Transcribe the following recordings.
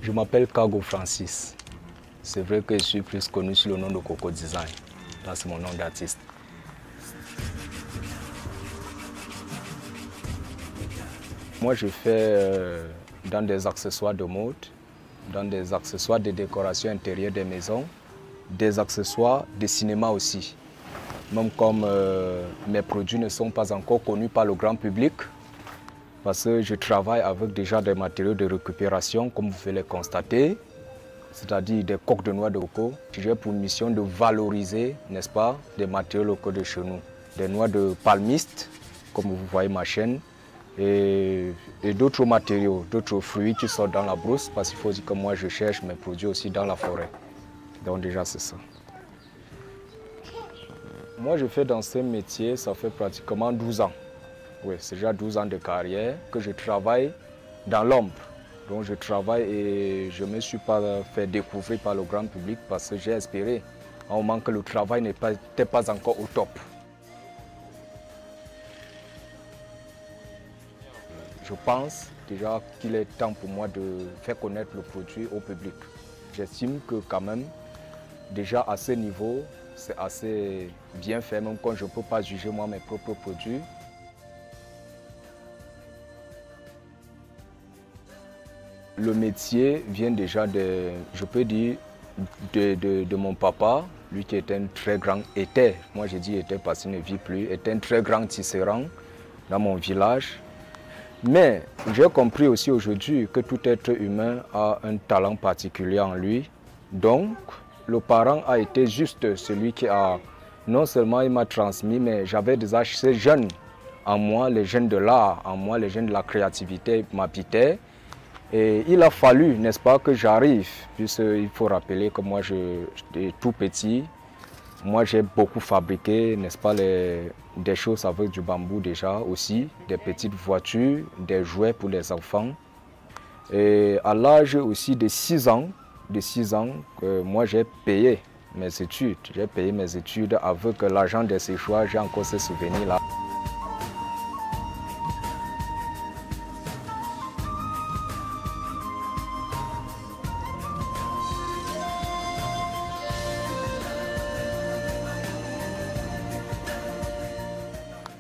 Je m'appelle Kago Francis. C'est vrai que je suis plus connu sous le nom de Coco Design. Là, c'est mon nom d'artiste. Moi, je fais dans des accessoires de mode, dans des accessoires de décoration intérieure des maisons, des accessoires de cinéma aussi. Même comme mes produits ne sont pas encore connus par le grand public, parce que je travaille avec déjà des matériaux de récupération, comme vous pouvez le constater, c'est-à-dire des coques de noix de coco. J'ai pour mission de valoriser, n'est-ce pas, des matériaux locaux de chez nous. Des noix de palmiste, comme vous voyez ma chaîne, et d'autres matériaux, d'autres fruits qui sortent dans la brousse, parce qu'il faut dire que moi je cherche mes produits aussi dans la forêt. Donc déjà c'est ça. Moi je fais dans ce métier, ça fait pratiquement 12 ans. Oui, c'est déjà 12 ans de carrière que je travaille dans l'ombre. Donc je travaille et je ne me suis pas fait découvrir par le grand public parce que j'ai espéré à un moment que le travail n'était pas encore au top. Je pense déjà qu'il est temps pour moi de faire connaître le produit au public. J'estime que quand même, déjà à ce niveau, c'est assez bien fait, même quand je ne peux pas juger moi mes propres produits. Le métier vient déjà je peux dire, de mon papa, lui qui était un très grand, moi j'ai dit était parce qu'il ne vit plus, était un très grand tisserand dans mon village. Mais j'ai compris aussi aujourd'hui que tout être humain a un talent particulier en lui. Donc, le parent a été juste celui qui a, non seulement il m'a transmis, mais j'avais déjà ces jeunes en moi, les jeunes de l'art, en moi, les jeunes de la créativité m'habitaient. Et il a fallu, n'est-ce pas, que j'arrive, puisqu'il faut rappeler que moi, j'étais tout petit. Moi, j'ai beaucoup fabriqué, n'est-ce pas, des choses avec du bambou déjà aussi, des petites voitures, des jouets pour les enfants. Et à l'âge aussi de 6 ans, moi, j'ai payé mes études. J'ai payé mes études avec l'argent de ces choix, j'ai encore ce souvenir-là.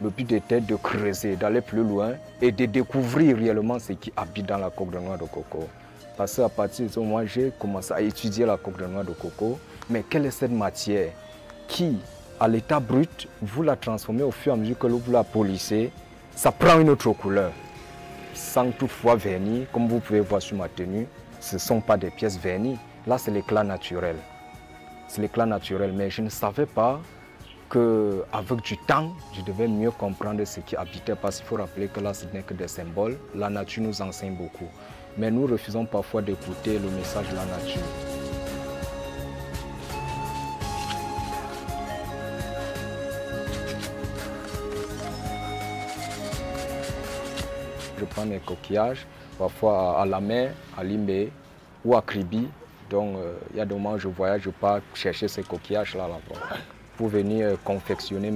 Le but était de creuser, d'aller plus loin et de découvrir réellement ce qui habite dans la coque de noix de coco. Parce qu'à partir de ce moment, j'ai commencé à étudier la coque de noix de coco. Mais quelle est cette matière qui, à l'état brut, vous la transformez au fur et à mesure que vous la polissez, ça prend une autre couleur. Sans toutefois vernis, comme vous pouvez voir sur ma tenue, ce ne sont pas des pièces vernies. Là, c'est l'éclat naturel. C'est l'éclat naturel, mais je ne savais pas qu'avec du temps, je devais mieux comprendre ce qui habitait, parce qu'il faut rappeler que là, ce n'est que des symboles. La nature nous enseigne beaucoup. Mais nous refusons parfois d'écouter le message de la nature. Je prends mes coquillages, parfois à la mer, à Limbe ou à Kribi. Donc, il y a des moments où je voyage, je pars chercher ces coquillages-là là-bas, pour venir confectionner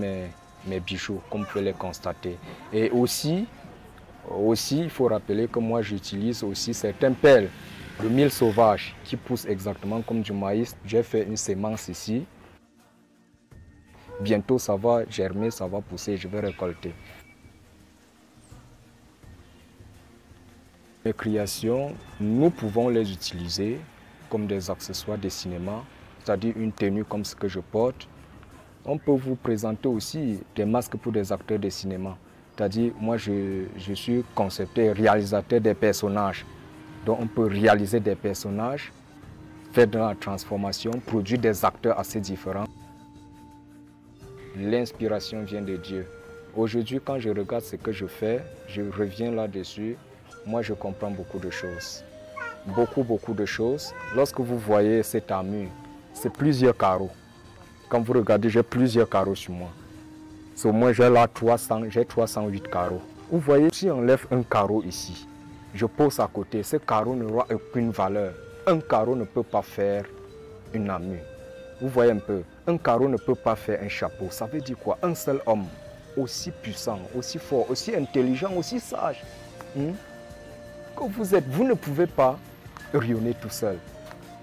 mes bijoux, comme vous pouvez les constater. Et aussi, il faut rappeler que moi j'utilise aussi certaines perles de mil sauvage qui poussent exactement comme du maïs. J'ai fait une sémence ici. Bientôt ça va germer, ça va pousser, je vais récolter. Les créations, nous pouvons les utiliser comme des accessoires de cinéma, c'est-à-dire une tenue comme ce que je porte. On peut vous présenter aussi des masques pour des acteurs de cinéma. C'est-à-dire, moi, je suis concepteur, réalisateur des personnages. Donc, on peut réaliser des personnages, faire de la transformation, produire des acteurs assez différents. L'inspiration vient de Dieu. Aujourd'hui, quand je regarde ce que je fais, je reviens là-dessus. Moi, je comprends beaucoup de choses. Beaucoup de choses. Lorsque vous voyez cette armure, c'est plusieurs carreaux. Quand vous regardez, j'ai plusieurs carreaux sur moi. Au moins, j'ai là 308 carreaux. Vous voyez, si on enlève un carreau ici, je pose à côté, ce carreau n'aura aucune valeur. Un carreau ne peut pas faire une armure. Vous voyez un peu, un carreau ne peut pas faire un chapeau. Ça veut dire quoi? Un seul homme, aussi puissant, aussi fort, aussi intelligent, aussi sage, que vous êtes, vous ne pouvez pas rayonner tout seul.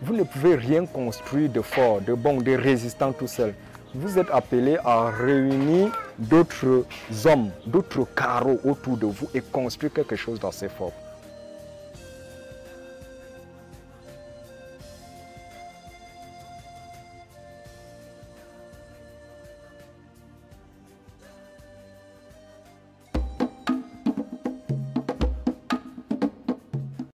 Vous ne pouvez rien construire de fort, de bon, de résistant tout seul. Vous êtes appelé à réunir d'autres hommes, d'autres carreaux autour de vous et construire quelque chose d'assez fort.